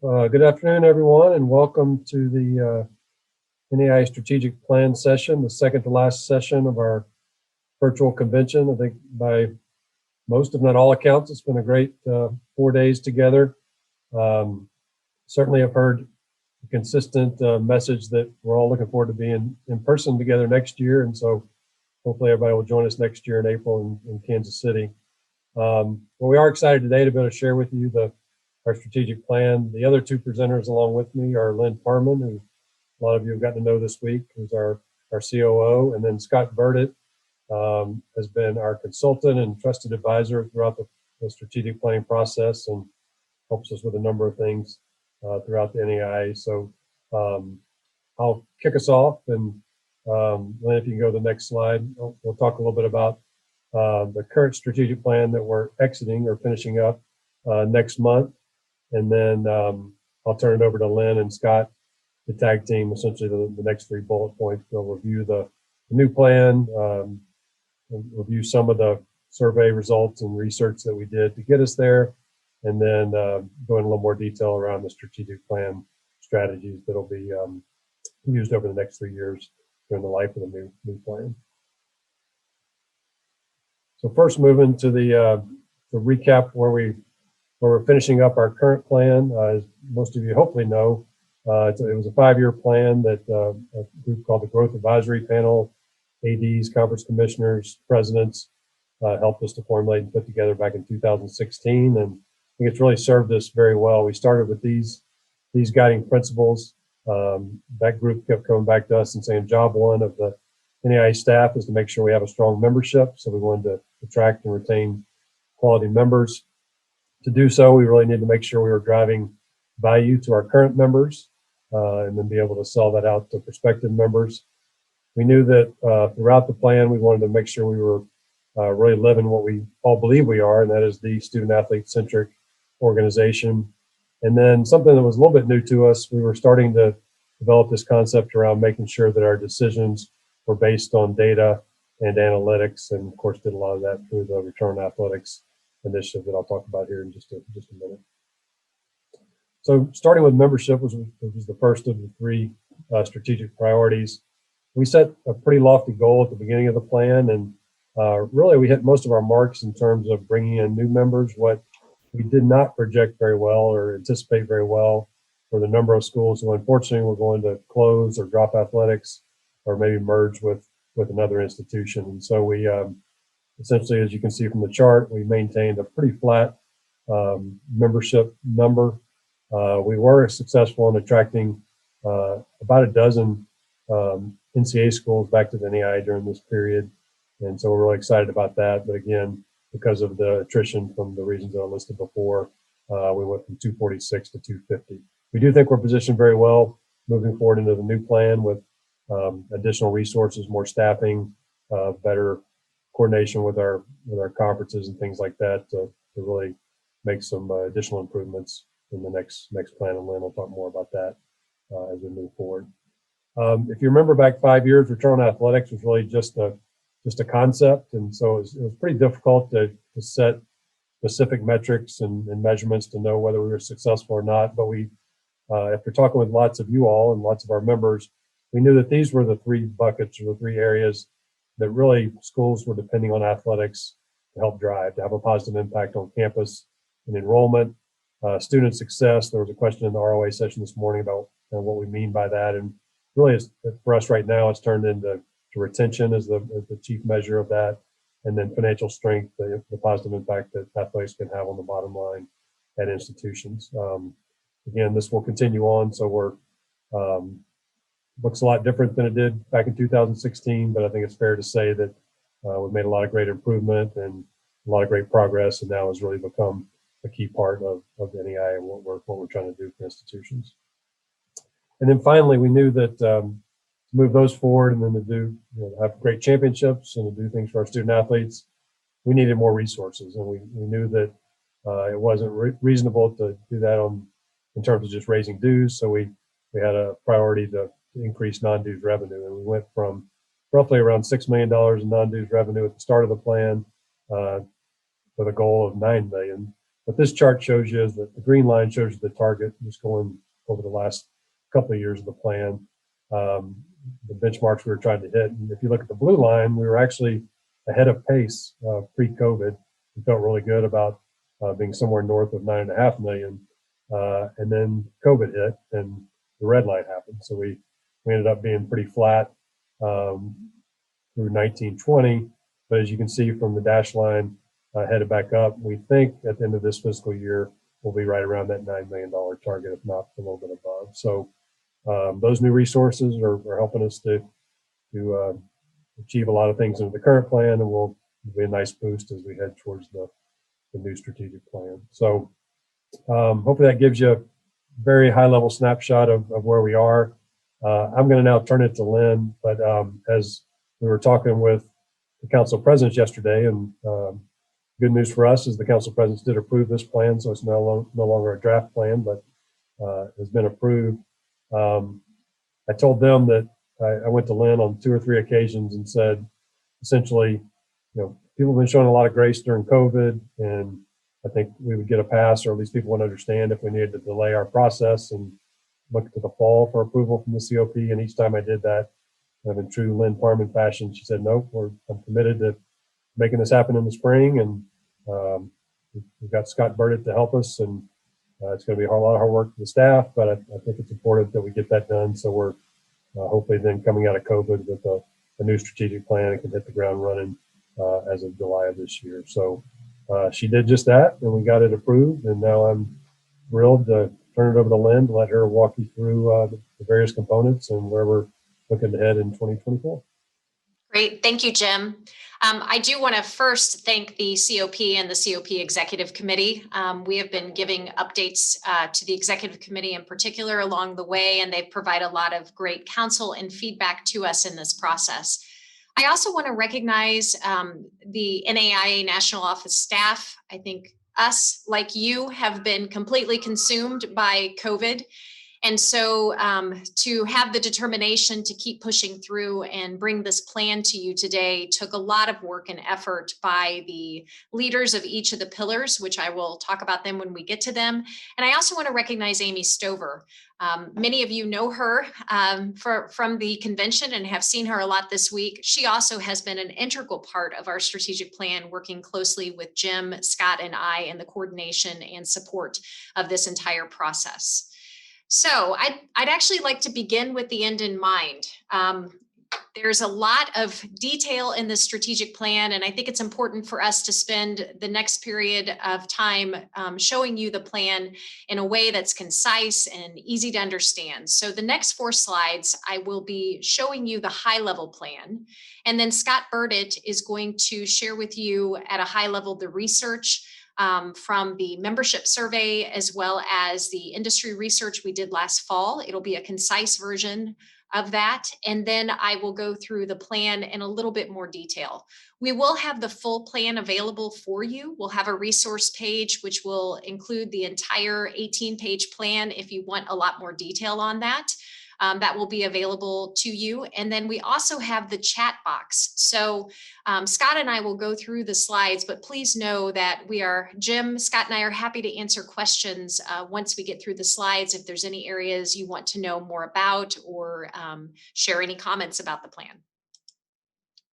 Good afternoon, everyone, and welcome to the NAIA Strategic Plan session, the second to last session of our virtual convention. I think by most, if not all accounts, it's been a great 4 days together. Certainly, I've heard a consistent message that we're all looking forward to being in person together next year, and so hopefully everybody will join us next year in April in Kansas City. Well, we are excited today to be able to share with you our strategic plan. The other two presenters along with me are Lynn Farman, who a lot of you have gotten to know this week, who's our COO, and then Scott Burdett has been our consultant and trusted advisor throughout the strategic planning process and helps us with a number of things throughout the NAIA. So I'll kick us off, and Lynn, if you can go to the next slide, we'll talk a little bit about the current strategic plan that we're exiting or finishing up next month. And then I'll turn it over to Lynn and Scott, the tag team, essentially the next 3 bullet points. They'll review the new plan, review some of the survey results and research that we did to get us there, and then go into a little more detail around the strategic plan strategies that'll be used over the next 3 years during the life of the new plan. So first, moving to the recap where we're finishing up our current plan. As most of you hopefully know, it was a 5-year plan that a group called the Growth Advisory Panel, ADs, conference commissioners, presidents, helped us to formulate and put together back in 2016. And I think it's really served us very well. We started with these guiding principles. That group kept coming back to us and saying job one of the NAIA staff is to make sure we have a strong membership. So we wanted to attract and retain quality members. To do so, we really need to make sure we were driving value to our current members and then be able to sell that out to prospective members. We knew that throughout the plan, we wanted to make sure we were really living what we all believe we are, and that is the student-athlete-centric organization. And then something that was a little bit new to us, we were starting to develop this concept around making sure that our decisions were based on data and analytics, and of course did a lot of that through the Return on Athletics initiative that I'll talk about here in just a minute. So starting with membership, which was the first of the 3 strategic priorities. We set a pretty lofty goal at the beginning of the plan, and really we hit most of our marks in terms of bringing in new members. What we did not project very well or anticipate very well were the number of schools who unfortunately were going to close or drop athletics or maybe merge with another institution. And so we essentially, as you can see from the chart, we maintained a pretty flat membership number. We were successful in attracting about a dozen NCAA schools back to the NAIA during this period. And so we're really excited about that. But again, because of the attrition from the reasons that I listed before, we went from 246 to 250. We do think we're positioned very well moving forward into the new plan with additional resources, more staffing, better coordination with our conferences and things like that to really make some additional improvements in the next plan. And Lynn will talk more about that as we move forward. If you remember back 5 years, Return on Athletics was really just a concept, and so it was pretty difficult to set specific metrics and measurements to know whether we were successful or not. But we, after talking with lots of you all and lots of our members, we knew that these were the 3 buckets or the 3 areas that really schools were depending on athletics to help drive, to have a positive impact on campus and enrollment, student success. There was a question in the ROA session this morning about what we mean by that. And really, for us right now, it's turned into retention as the chief measure of that, and then financial strength, the positive impact that athletics can have on the bottom line at institutions. Again, this will continue on, so we're looks a lot different than it did back in 2016, but I think it's fair to say that we've made a lot of great improvement and a lot of great progress, and now has really become a key part of the NAIA and what we're trying to do for institutions. And then finally, we knew that to move those forward and then to do have great championships and to do things for our student athletes, we needed more resources, and we knew that it wasn't reasonable to do that in terms of just raising dues. So we had a priority to increase non-dues revenue, and we went from roughly around $6 million in non-dues revenue at the start of the plan with a goal of $9 million what this chart shows you is that the green line shows you the target just going over the last couple of years of the plan, the benchmarks we were trying to hit. And if you look at the blue line, we were actually ahead of pace pre-COVID. We felt really good about being somewhere north of 9.5 million. And then COVID hit and the red line happened. So we ended up being pretty flat through 1920. But as you can see from the dash line headed back up, we think at the end of this fiscal year, we'll be right around that $9 million target, if not a little bit above. So those new resources are helping us to achieve a lot of things in the current plan, and will be a nice boost as we head towards the new strategic plan. So hopefully that gives you a very high level snapshot of where we are. I'm going to now turn it to Lynn, but as we were talking with the council presidents yesterday, and good news for us is the council presidents did approve this plan, so it's no longer a draft plan, but has been approved. I told them that I went to Lynn on 2 or 3 occasions and said, essentially, people have been showing a lot of grace during COVID, and I think we would get a pass, or at least people would understand if we needed to delay our process and look to the fall for approval from the COP. And each time I did that, in true Lynn Parman fashion, she said, "Nope, I'm committed to making this happen in the spring." And we've got Scott Burdett to help us, and it's going to be a lot of hard work for the staff, but I think it's important that we get that done. So we're hopefully then coming out of COVID with a new strategic plan and can hit the ground running as of July of this year. So she did just that, and we got it approved. And now I'm thrilled to turn it over to Lynn to let her walk you through the various components and where we're looking ahead in 2024. Great. Thank you, Jim. I do want to first thank the COP and the COP Executive Committee. We have been giving updates to the Executive Committee in particular along the way, and they provide a lot of great counsel and feedback to us in this process. I also want to recognize the NAIA National Office staff. I think us, like you, have been completely consumed by COVID. And so to have the determination to keep pushing through and bring this plan to you today took a lot of work and effort by the leaders of each of the pillars, which I will talk about them when we get to them. And I also want to recognize Amy Stover. Many of you know her from the convention and have seen her a lot this week. She also has been an integral part of our strategic plan, working closely with Jim, Scott, and I in the coordination and support of this entire process. So I'd actually like to begin with the end in mind. There's a lot of detail in the strategic plan, and I think it's important for us to spend the next period of time showing you the plan in a way that's concise and easy to understand. So the next 4 slides, I will be showing you the high-level plan, and then Scott Burdett is going to share with you at a high level the research from the membership survey, as well as the industry research we did last fall. It'll be a concise version of that. And then I will go through the plan in a little bit more detail. We will have the full plan available for you. We'll have a resource page, which will include the entire 18-page plan if you want a lot more detail on that. That will be available to you. And then we also have the chat box. So Scott and I will go through the slides, but please know that Jim, Scott, and I are happy to answer questions once we get through the slides, if there's any areas you want to know more about or share any comments about the plan.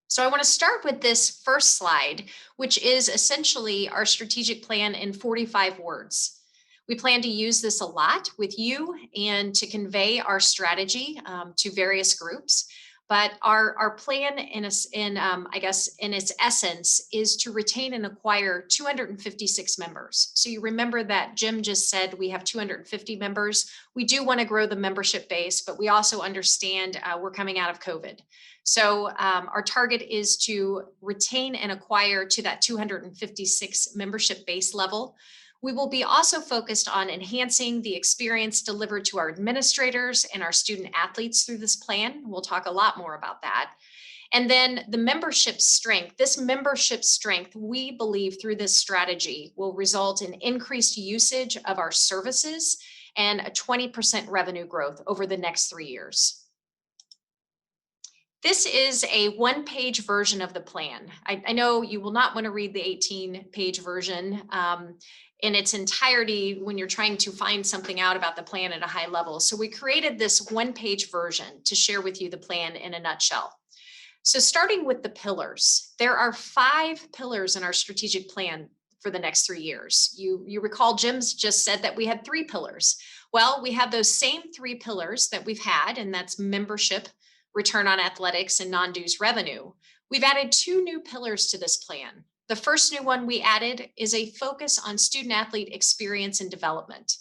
So I want to start with this first slide, which is essentially our strategic plan in 45 words. We plan to use this a lot with you and to convey our strategy to various groups. But our plan in its essence is to retain and acquire 256 members. So you remember that Jim just said we have 250 members. We do want to grow the membership base, but we also understand we're coming out of COVID. So our target is to retain and acquire to that 256 membership base level. We will be also focused on enhancing the experience delivered to our administrators and our student athletes through this plan. We'll talk a lot more about that. And then the membership strength. This membership strength, we believe through this strategy, will result in increased usage of our services and a 20% revenue growth over the next 3 years. This is a one-page version of the plan. I know you will not want to read the 18-page version in its entirety when you're trying to find something out about the plan at a high level. So we created this one-page version to share with you the plan in a nutshell. So starting with the pillars, there are 5 pillars in our strategic plan for the next 3 years. You recall Jim's just said that we had 3 pillars. Well, we have those same 3 pillars that we've had, and that's membership, return on athletics, and non-dues revenue. We've added 2 new pillars to this plan. The first new one we added is a focus on student athlete experience and development.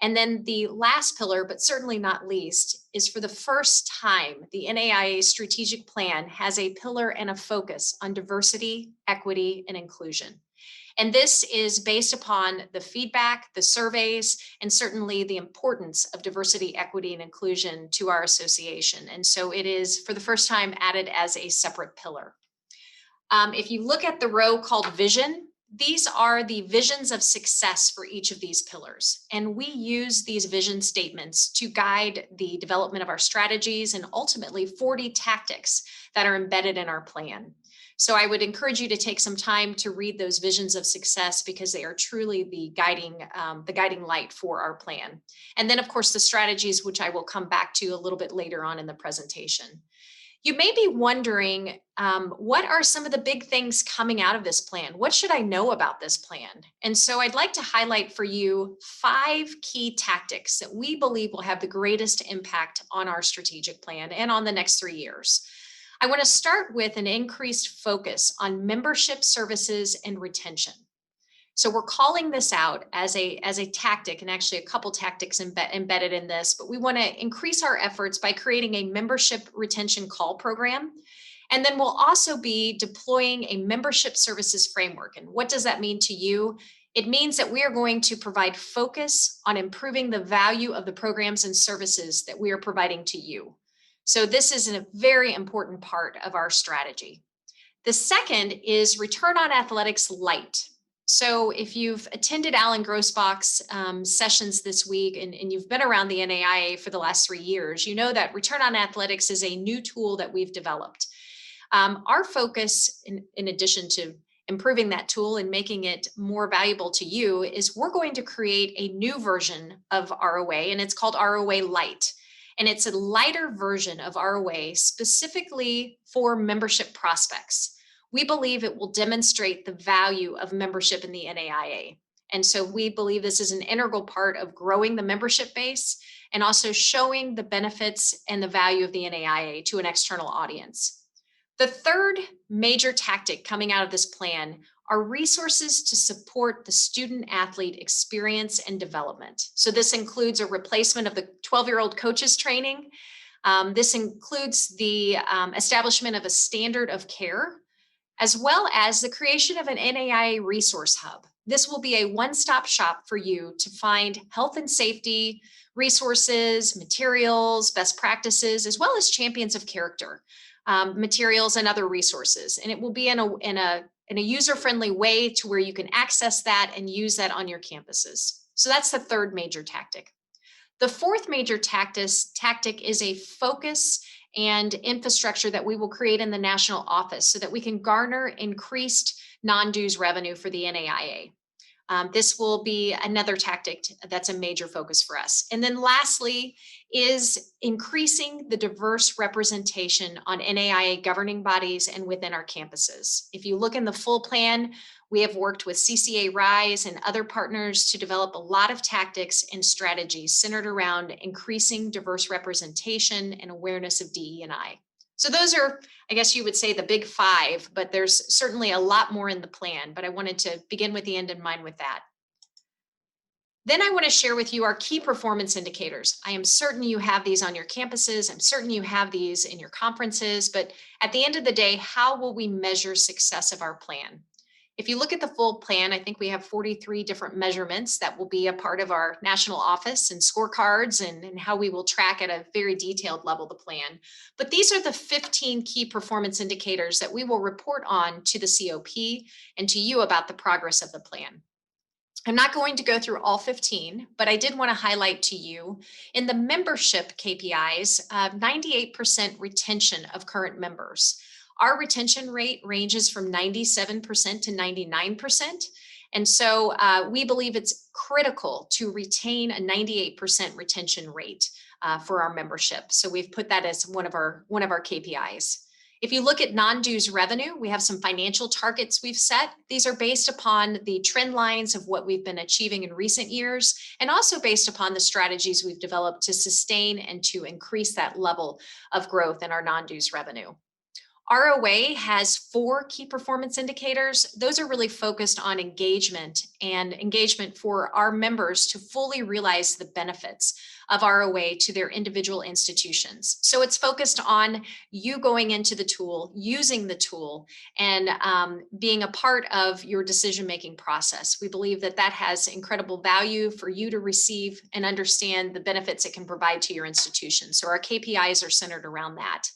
And then the last pillar, but certainly not least, is for the first time, the NAIA strategic plan has a pillar and a focus on diversity, equity, and inclusion. And this is based upon the feedback, the surveys, and certainly the importance of diversity, equity, and inclusion to our association. And so it is, for the first time, added as a separate pillar. If you look at the row called vision, these are the visions of success for each of these pillars. And we use these vision statements to guide the development of our strategies and ultimately 40 tactics that are embedded in our plan. So I would encourage you to take some time to read those visions of success because they are truly the guiding light for our plan. And then, of course, the strategies, which I will come back to a little bit later on in the presentation. You may be wondering, what are some of the big things coming out of this plan? What should I know about this plan? And so I'd like to highlight for you 5 key tactics that we believe will have the greatest impact on our strategic plan and on the next 3 years. I want to start with an increased focus on membership services and retention. So we're calling this out as a tactic, and actually a couple tactics embedded in this, but we want to increase our efforts by creating a membership retention call program. And then we'll also be deploying a membership services framework. And what does that mean to you? It means that we are going to provide focus on improving the value of the programs and services that we are providing to you. So this is a very important part of our strategy. The second is return on athletics light. So if you've attended Alan Grossbach's sessions this week and you've been around the NAIA for the last 3 years, you know that return on athletics is a new tool that we've developed. Our focus, in addition to improving that tool and making it more valuable to you, is we're going to create a new version of ROA, and it's called ROA Lite. And it's a lighter version of ROA specifically for membership prospects. We believe it will demonstrate the value of membership in the NAIA. And so we believe this is an integral part of growing the membership base and also showing the benefits and the value of the NAIA to an external audience. The third major tactic coming out of this plan are resources to support the student athlete experience and development. So this includes a replacement of the 12-year-old coaches training. This includes the establishment of a standard of care, as well as the creation of an NAIA resource hub. This will be a one-stop shop for you to find health and safety resources, materials, best practices, as well as champions of character materials and other resources. And it will be in a user-friendly way to where you can access that and use that on your campuses. So that's the third major tactic. The fourth major tactic is a focus and infrastructure that we will create in the national office so that we can garner increased non-dues revenue for the NAIA. This will be another tactic that's a major focus for us. And then lastly is increasing the diverse representation on NAIA governing bodies and within our campuses. If you look in the full plan, we have worked with CCA Rise and other partners to develop a lot of tactics and strategies centered around increasing diverse representation and awareness of DE&I. So those are, I guess you would say, the big 5, but there's certainly a lot more in the plan, but I wanted to begin with the end in mind with that. Then I want to share with you our key performance indicators. I am certain you have these on your campuses. I'm certain you have these in your conferences, but at the end of the day, how will we measure success of our plan? If you look at the full plan, I think we have 43 different measurements that will be a part of our national office and scorecards and how we will track at a very detailed level the plan. But these are the 15 key performance indicators that we will report on to the COP and to you about the progress of the plan. I'm not going to go through all 15, but I did want to highlight to you in the membership KPIs, 98% retention of current members. Our retention rate ranges from 97% to 99%. And so we believe it's critical to retain a 98% retention rate for our membership. So we've put that as one of our KPIs. If you look at non-dues revenue, we have some financial targets we've set. These are based upon the trend lines of what we've been achieving in recent years, and also based upon the strategies we've developed to sustain and to increase that level of growth in our non-dues revenue. ROA has 4 key performance indicators. Those are really focused on engagement and engagement for our members to fully realize the benefits of ROA to their individual institutions. So it's focused on you going into the tool, using the tool, and being a part of your decision-making process. We believe that that has incredible value for you to receive and understand the benefits it can provide to your institution. So our KPIs are centered around that.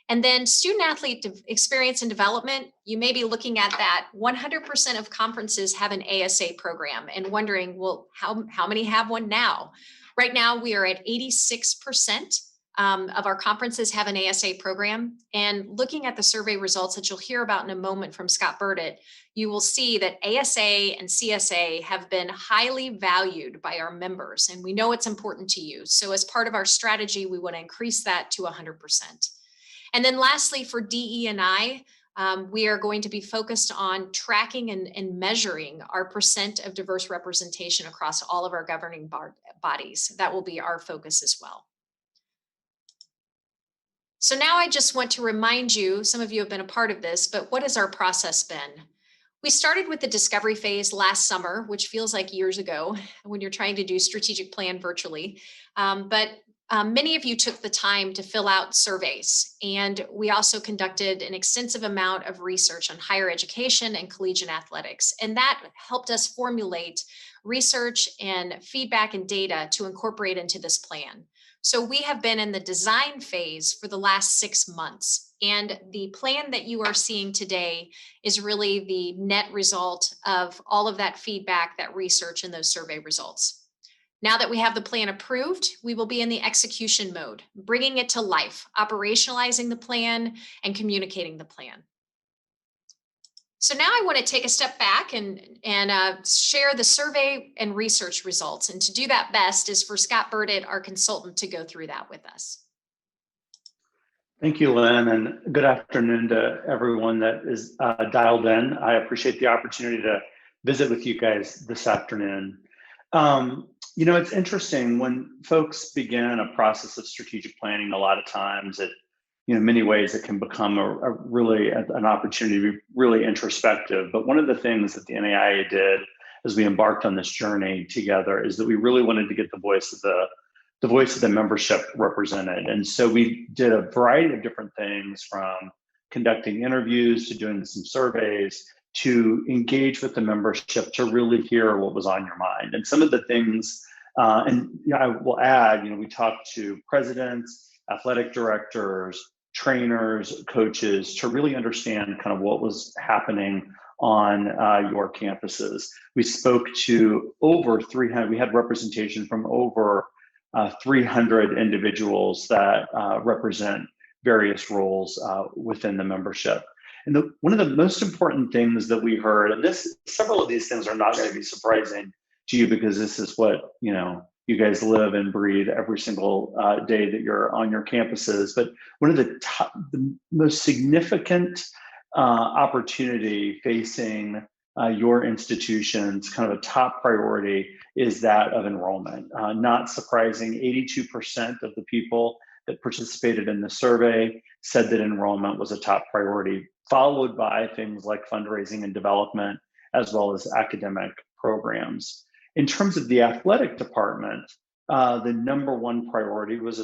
And then student athlete experience and development, you may be looking at that 100% of conferences have an ASA program and wondering, well, how many have one now? Right now, we are at 86% of our conferences have an ASA program. And looking at the survey results that you'll hear about in a moment from Scott Burdett, you will see that ASA and CSA have been highly valued by our members, and we know it's important to you. So as part of our strategy, we want to increase that to 100%. And then lastly, for DE&I, we are going to be focused on tracking and measuring our percent of diverse representation across all of our governing bodies. That will be our focus as well. So now I just want to remind you, some of you have been a part of this, but what has our process been? We started with the discovery phase last summer, which feels like years ago when you're trying to do strategic plan virtually. Many of you took the time to fill out surveys, and we also conducted an extensive amount of research on higher education and collegiate athletics, and that helped us formulate research and feedback and data to incorporate into this plan. So we have been in the design phase for the last 6 months, and the plan that you are seeing today is really the net result of all of that feedback, that research, and those survey results. Now that we have the plan approved, we will be in the execution mode, bringing it to life, operationalizing the plan, and communicating the plan. So now I want to take a step back and share the survey and research results. And to do that best is for Scott Burdett, our consultant, to go through that with us. Thank you, Lynn, and good afternoon to everyone that is dialed in. I appreciate the opportunity to visit with you guys this afternoon. You know, it's interesting when folks begin a process of strategic planning. A lot of times, many ways it can become an opportunity to be really introspective. But one of the things that the NAIA did as we embarked on this journey together is that we really wanted to get the voice of the membership represented. And so we did a variety of different things, from conducting interviews to doing some surveys, to engage with the membership, to really hear what was on your mind. And some of the things, I will add, we talked to presidents, athletic directors, trainers, coaches, to really understand kind of what was happening on your campuses. We spoke to over 300, we had representation from over 300 individuals that represent various roles within the membership. And one of the most important things that we heard, and several of these things are not going to be surprising to you, because this is what you guys live and breathe every single day that you're on your campuses. But one of the most significant opportunity facing your institutions, kind of a top priority, is that of enrollment. Not surprising, 82% of the people that participated in the survey said that enrollment was a top priority, followed by things like fundraising and development, as well as academic programs. In terms of the athletic department, the number one priority was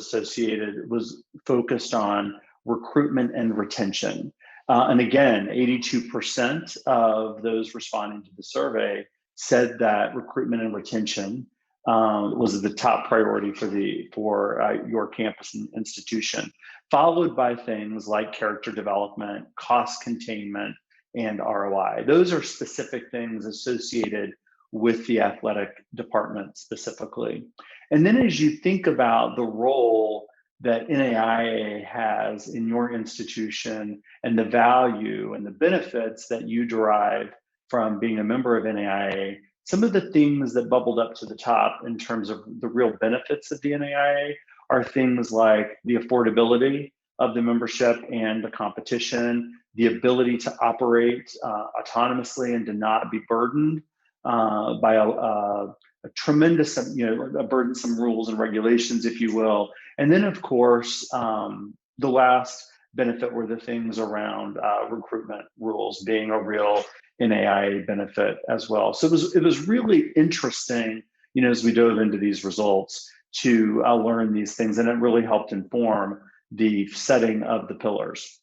focused on recruitment and retention. And again, 82% of those responding to the survey said that recruitment and retention was the top priority for your campus and institution, followed by things like character development, cost containment, and ROI. Those are specific things associated with the athletic department specifically. And then as you think about the role that NAIA has in your institution and the value and the benefits that you derive from being a member of NAIA, some of the things that bubbled up to the top in terms of the real benefits of the NAIA are things like the affordability of the membership and the competition, the ability to operate autonomously and to not be burdened by a tremendous, a burdensome rules and regulations, if you will. And then, of course, the last benefit were the things around recruitment rules being a real NAIA benefit as well. So it was really interesting, as we dove into these results to learn these things, and it really helped inform the setting of the pillars.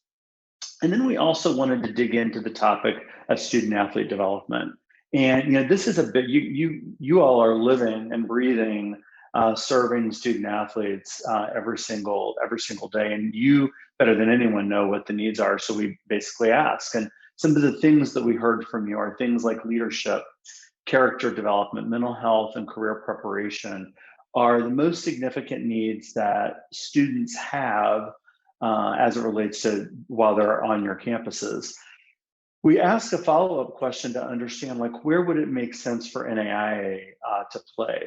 And then we also wanted to dig into the topic of student athlete development. And this is a bit, you all are living and breathing serving student athletes every single day, and you better than anyone know what the needs are. So we basically ask, and some of the things that we heard from you are things like leadership, character development, mental health, and career preparation are the most significant needs that students have as it relates to while they're on your campuses. We asked a follow-up question to understand, where would it make sense for NAIA to play?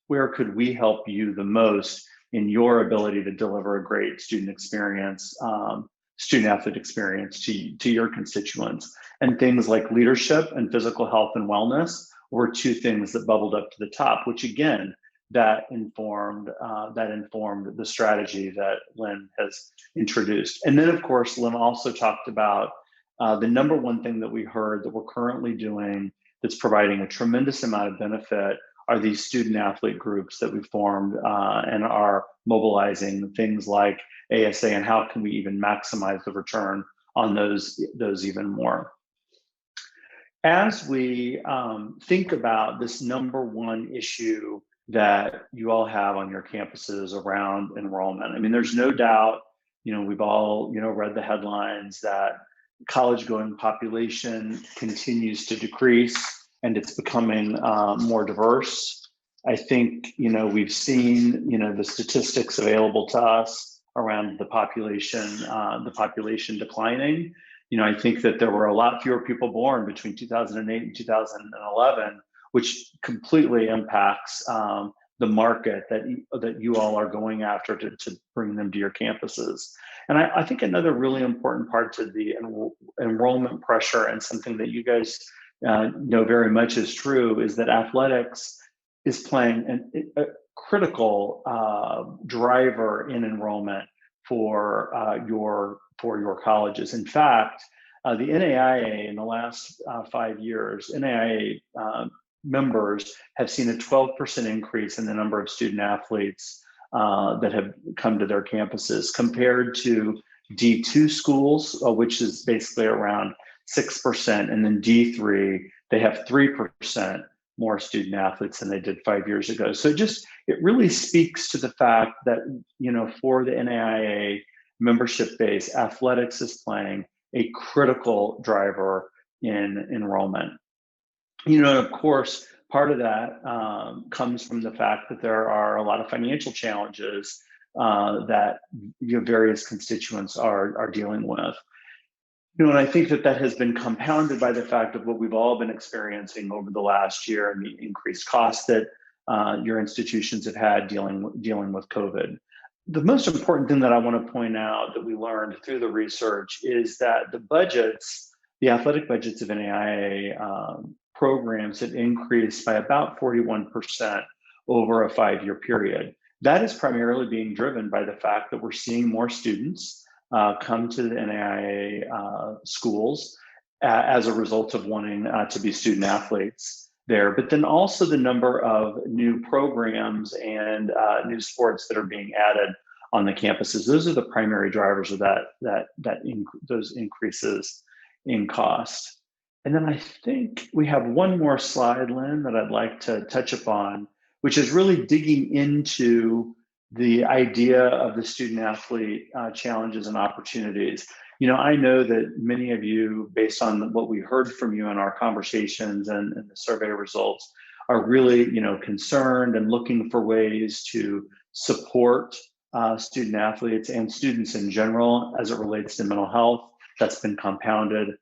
Where could we help you the most in your ability to deliver a great student experience, student athlete experience to your constituents? And things like leadership and physical health and wellness were two things that bubbled up to the top, which again, that informed the strategy that Lynn has introduced. And then of course, Lynn also talked about the number one thing that we heard that we're currently doing that's providing a tremendous amount of benefit are these student athlete groups that we formed and are mobilizing things like ASA, and how can we even maximize the return on those even more. As we think about this number one issue that you all have on your campuses around enrollment, I mean, there's no doubt, we've all, read the headlines that college-going population continues to decrease and it's becoming more diverse. I think, we've seen, the statistics available to us around the population declining. I think that there were a lot fewer people born between 2008 and 2011, which completely impacts the market that you all are going after to bring them to your campuses. And I think another really important part to the enrollment pressure, and something that you guys know very much is true, is that athletics is playing a critical driver in enrollment for your colleges. In fact, the NAIA in the last 5 years, NAIA members have seen a 12% increase in the number of student athletes that have come to their campuses compared to D2 schools, which is basically around 6%, and then D3, they have 3% more student athletes than they did 5 years ago. So it really speaks to the fact that, for the NAIA membership base, athletics is playing a critical driver in enrollment. Of course, part of that comes from the fact that there are a lot of financial challenges that your various constituents are dealing with. And I think that has been compounded by the fact of what we've all been experiencing over the last year and the increased costs that your institutions have had dealing with COVID. The most important thing that I want to point out that we learned through the research is that the athletic budgets of NAIA programs have increased by about 41% over a 5-year period. That is primarily being driven by the fact that we're seeing more students come to the NAIA schools as a result of wanting to be student athletes there, but then also the number of new programs and new sports that are being added on the campuses. Those are the primary drivers of those increases in cost. And then I think we have one more slide, Lynn, that I'd like to touch upon, which is really digging into the idea of the student athlete challenges and opportunities. I know that many of you, based on what we heard from you in our conversations and the survey results, are really, concerned and looking for ways to support student athletes and students in general as it relates to mental health. That's been compounded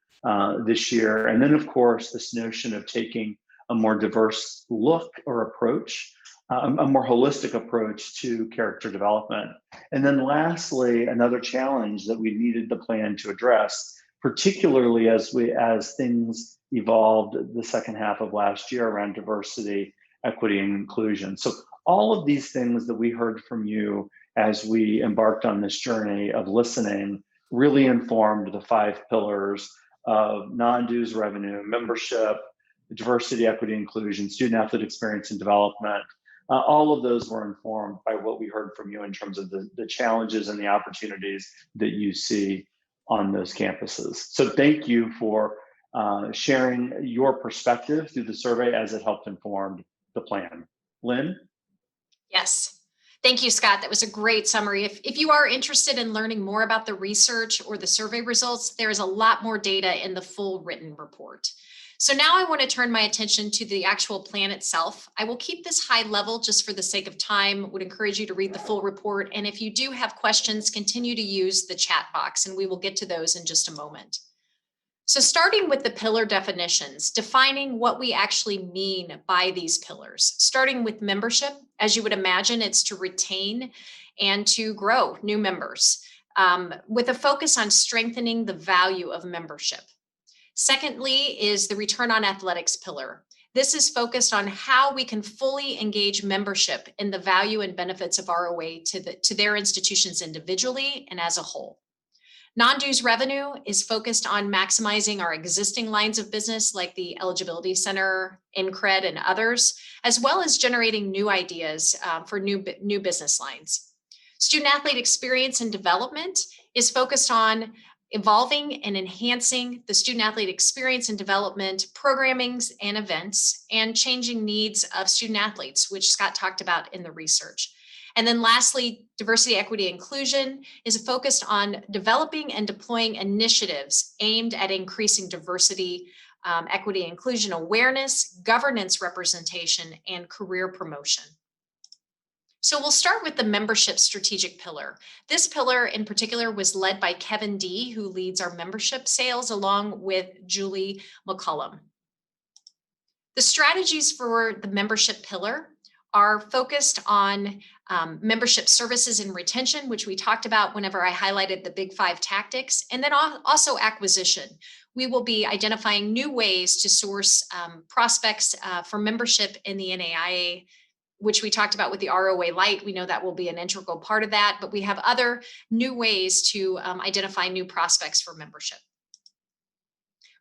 this year. And then, of course, this notion of taking a more diverse look or approach, a more holistic approach to character development. And then lastly, another challenge that we needed the plan to address, particularly as things evolved the second half of last year around diversity, equity, and inclusion. So all of these things that we heard from you as we embarked on this journey of listening really informed the 5 pillars of non-dues revenue, membership, diversity, equity, inclusion, student athlete experience and development. All of those were informed by what we heard from you in terms of the challenges and the opportunities that you see on those campuses. So thank you for sharing your perspective through the survey as it helped inform the plan. Lynn? Yes. Thank you, Scott. That was a great summary. If you are interested in learning more about the research or the survey results, there is a lot more data in the full written report. So now I want to turn my attention to the actual plan itself. I will keep this high level just for the sake of time, would encourage you to read the full report. And if you do have questions, continue to use the chat box and we will get to those in just a moment. So starting with the pillar definitions, defining what we actually mean by these pillars, starting with membership, as you would imagine, it's to retain and to grow new members with a focus on strengthening the value of membership. Secondly is the return on athletics pillar. This is focused on how we can fully engage membership in the value and benefits of ROA to their institutions individually and as a whole. Non-dues revenue is focused on maximizing our existing lines of business like the Eligibility Center, InCred, and others, as well as generating new ideas for new business lines. Student athlete experience and development is focused on evolving and enhancing the student athlete experience and development programmings and events and changing needs of student athletes, which Scott talked about in the research. And then lastly, diversity, equity, inclusion is focused on developing and deploying initiatives aimed at increasing diversity, equity, inclusion awareness, governance representation, and career promotion. So we'll start with the membership strategic pillar. This pillar in particular was led by Kevin D, who leads our membership sales, along with Julie McCullum. The strategies for the membership pillar are focused on membership services and retention, which we talked about whenever I highlighted the big 5 tactics, and then also acquisition. We will be identifying new ways to source prospects for membership in the NAIA, which we talked about with the ROA Lite. We know that will be an integral part of that, but we have other new ways to identify new prospects for membership.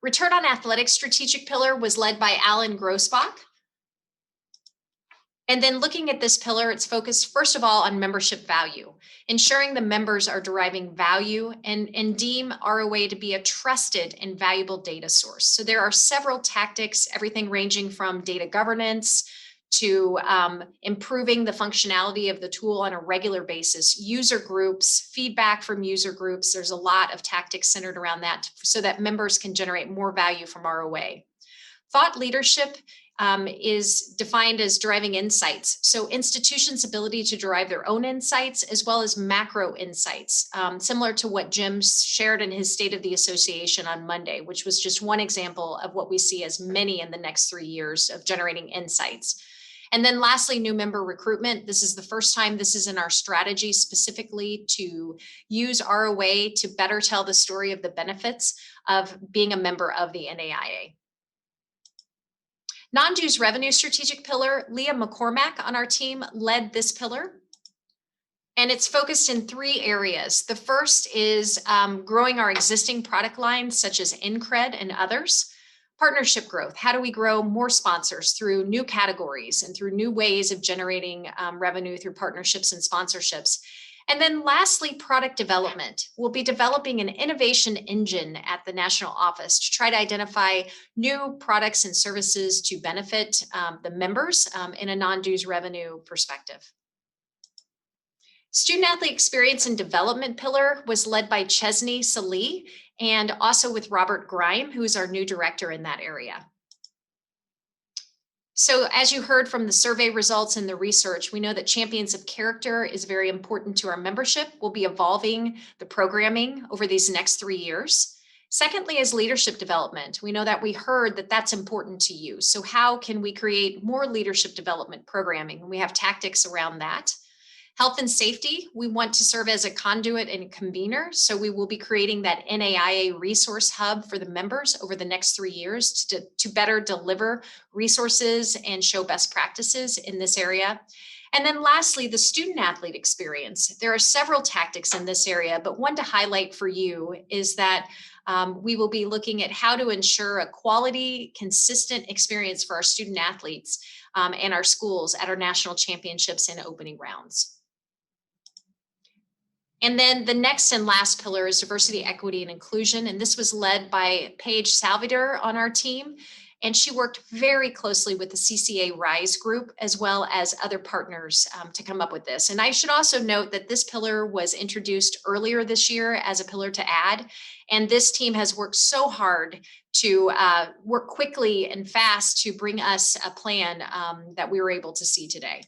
Return on athletics strategic pillar was led by Alan Grossbach. And then looking at this pillar, it's focused first of all on membership value, ensuring the members are deriving value and deem ROA to be a trusted and valuable data source. So there are several tactics, everything ranging from data governance to improving the functionality of the tool on a regular basis, user groups, feedback from user groups. There's a lot of tactics centered around that so that members can generate more value from ROA. Thought leadership is defined as deriving insights. So institutions' ability to derive their own insights as well as macro insights, similar to what Jim shared in his State of the Association on Monday, which was just one example of what we see as many in the next 3 years of generating insights. And then lastly, new member recruitment. This is the first time this is in our strategy specifically to use ROA to better tell the story of the benefits of being a member of the NAIA. Non-dues revenue strategic pillar, Leah McCormack on our team led this pillar. And it's focused in 3 areas. The first is growing our existing product lines, such as InCred and others. Partnership growth. How do we grow more sponsors through new categories and through new ways of generating revenue through partnerships and sponsorships? And then lastly, product development. We'll be developing an innovation engine at the national office to try to identify new products and services to benefit the members in a non-dues revenue perspective. Student athlete experience and development pillar was led by Chesney Salee and also with Robert Grime, who's our new director in that area. So as you heard from the survey results and the research, we know that Champions of Character is very important to our membership. We'll be evolving the programming over these next 3 years. Secondly is leadership development. We know that we heard that that's important to you. So how can we create more leadership development programming? And we have tactics around that. Health and safety, we want to serve as a conduit and convener. So we will be creating that NAIA resource hub for the members over the next 3 years to better deliver resources and show best practices in this area. And then lastly, the student athlete experience. There are several tactics in this area, but one to highlight for you is that we will be looking at how to ensure a quality, consistent experience for our student athletes and our schools at our national championships and opening rounds. And then the next and last pillar is diversity, equity, and inclusion. And this was led by Paige Salvador on our team. And she worked very closely with the CCA RISE group, as well as other partners to come up with this. And I should also note that this pillar was introduced earlier this year as a pillar to add. And this team has worked so hard to work quickly and fast to bring us a plan that we were able to see today.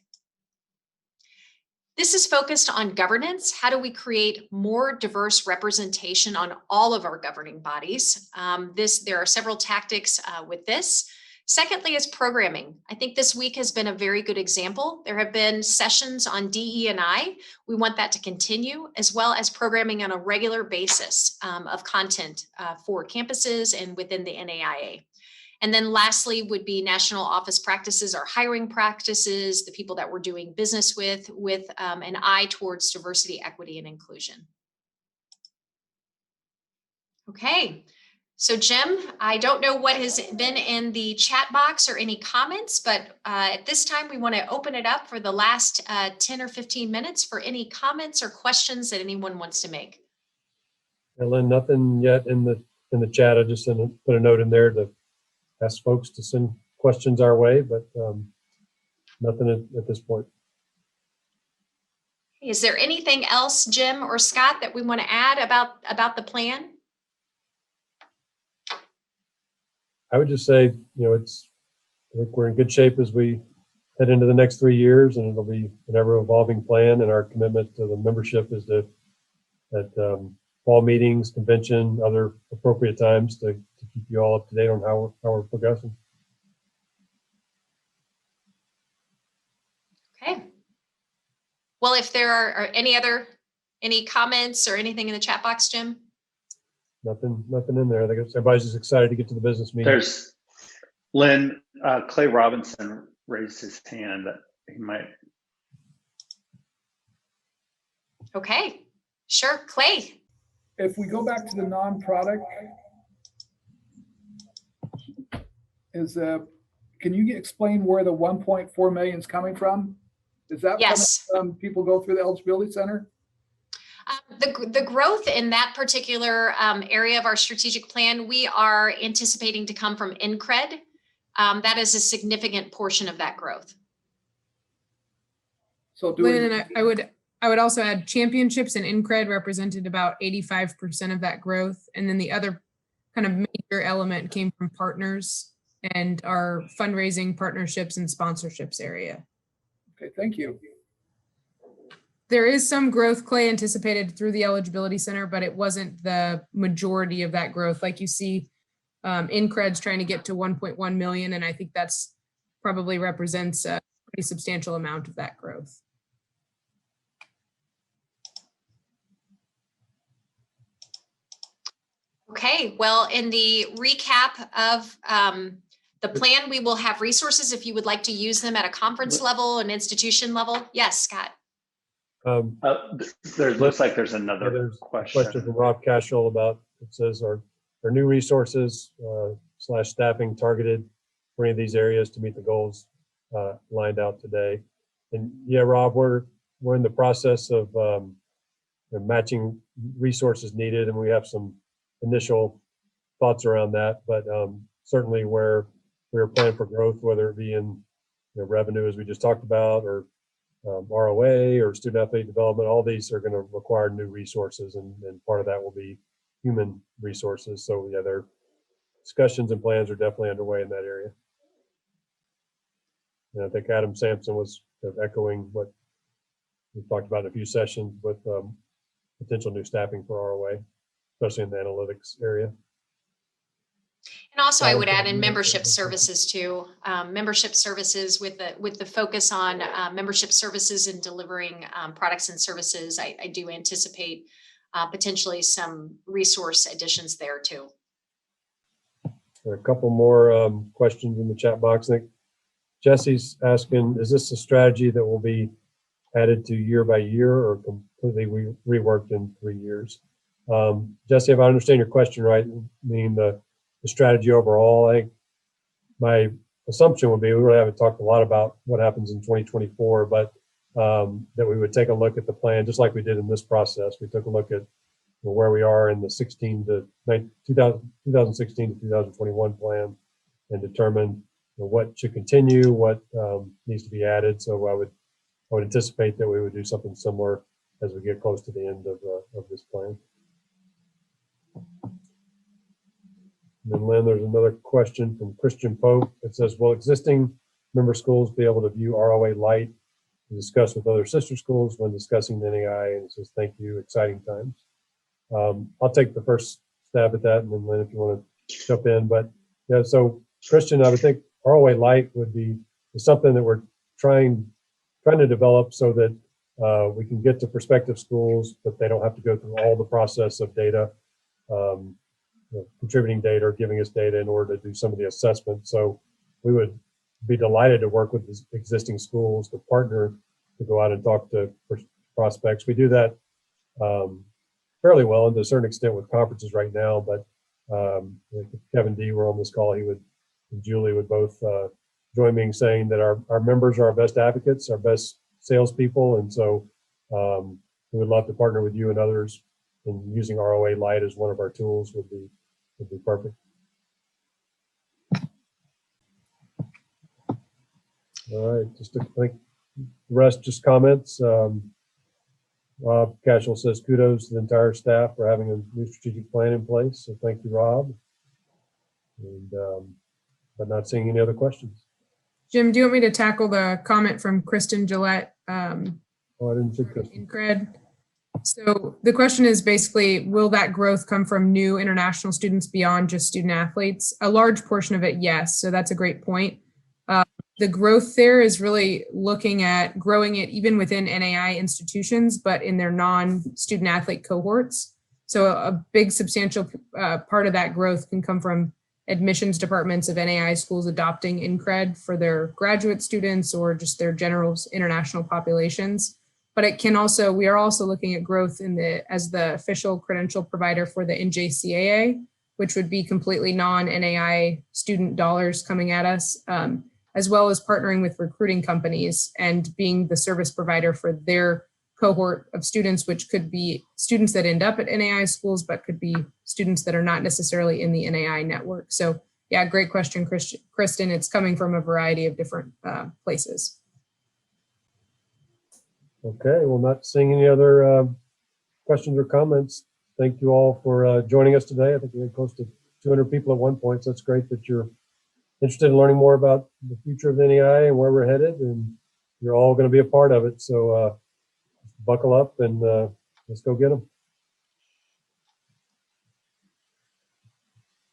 This is focused on governance. How do we create more diverse representation on all of our governing bodies? There are several tactics with this. Secondly is programming. I think this week has been a very good example. There have been sessions on DE&I. We want that to continue, as well as programming on a regular basis of content for campuses and within the NAIA. And then lastly would be national office practices, our hiring practices, the people that we're doing business with an eye towards diversity, equity, and inclusion. Okay, so Jim, I don't know what has been in the chat box or any comments, but at this time we want to open it up for the last 10 or 15 minutes for any comments or questions that anyone wants to make. Lynn, nothing yet in the chat. I just put a note in there to ask folks to send questions our way, but nothing at this point. Is there anything else, Jim or Scott, that we want to add about the plan? I would just say, I think we're in good shape as we head into the next 3 years, and it'll be an ever evolving plan. And our commitment to the membership is to, at fall meetings, convention, other appropriate times to keep you all up to date on how we're progressing. Okay. Well, if there are any comments or anything in the chat box, Jim? Nothing in there. I think everybody's just excited to get to the business meeting. There's Lynn, Clay Robinson raised his hand that he might. Okay, sure, Clay. If we go back to the non-product, can you explain where the 1.4 million is coming from? Is that yes. Coming from people go through the eligibility center? The growth in that particular area of our strategic plan, we are anticipating to come from NCRED. That is a significant portion of that growth. So Lynn, and I would also add championships and NCRED represented about 85% of that growth. And then the other kind of major element came from partners and our fundraising partnerships and sponsorships area. Okay, thank you. There is some growth, Clay, anticipated through the eligibility center, but it wasn't the majority of that growth. Like you see, NCRED's trying to get to 1.1 million, and I think that's probably represents a pretty substantial amount of that growth. Okay, well, in the recap of the plan, we will have resources if you would like to use them at a conference level, an institution level. Yes, Scott. There looks like there's another question from Rob Cashel about, it says, are new resources / staffing targeted for any of these areas to meet the goals lined out today? And yeah, Rob, we're in the process of matching resources needed, and we have some initial thoughts around that, but certainly where we're planning for growth, whether it be in revenue, as we just talked about, or ROA or student athlete development, all these are going to require new resources, and part of that will be human resources. So yeah, their discussions and plans are definitely underway in that area. And I think Adam Sampson was echoing what we've talked about in a few sessions with potential new staffing for ROA, especially in the analytics area. And also I would add in membership services too. Membership services with the focus on membership services and delivering products and services. I do anticipate potentially some resource additions there too. There are a couple more questions in the chat box. I think Jesse's asking, is this a strategy that will be added to year by year or completely reworked in 3 years? Jesse, if I understand your question right, meaning the strategy overall, I think my assumption would be, we really haven't talked a lot about what happens in 2024, but that we would take a look at the plan, just like we did in this process. We took a look at where we are in the 2016 to 2021 plan and determine what should continue, what needs to be added. So I would anticipate that we would do something similar as we get close to the end of this plan. And then Lynn, there's another question from Christian Pope. It says, will existing member schools be able to view ROA Lite and discuss with other sister schools when discussing the NAIA? And it says, thank you, exciting times. I'll take the first stab at that, and then Lynn, if you want to jump in. But yeah, so Christian, I would think ROA Lite would be something that we're trying to develop so that we can get to prospective schools, but they don't have to go through all the process of data, contributing data or giving us data in order to do some of the assessment. So we would be delighted to work with existing schools to partner to go out and talk to prospects. We do that fairly well and to a certain extent with conferences right now, but if Kevin D were on this call, he would, and Julie would both join me in saying that our members are our best advocates, our best salespeople, and so we would love to partner with you and others, and using ROA Lite as one of our tools would be perfect. All right, just to think, the rest just comments. Rob Cashel says kudos to the entire staff for having a new strategic plan in place. So thank you, Rob. And but not seeing any other questions. Jim, do you want me to tackle the comment from Kristen Gillette? Oh, I didn't see Kristen. InCred. So the question is basically, will that growth come from new international students beyond just student athletes? A large portion of it, yes. So that's a great point. The growth there is really looking at growing it even within NAIA institutions, but in their non-student athlete cohorts. So a big substantial part of that growth can come from admissions departments of NAIA schools adopting InCred for their graduate students or just their general international populations. But it can also, we are also looking at growth as the official credential provider for the NJCAA, which would be completely non-NAIA student dollars coming at us, as well as partnering with recruiting companies and being the service provider for their cohort of students, which could be students that end up at NAIA schools, but could be students that are not necessarily in the NAIA network. So yeah, great question, Kristen. It's coming from a variety of different places. Okay, well, not seeing any other questions or comments. Thank you all for joining us today. I think we had close to 200 people at one point, so it's great that you're interested in learning more about the future of NAIA and where we're headed, and you're all going to be a part of it. So buckle up and let's go get them.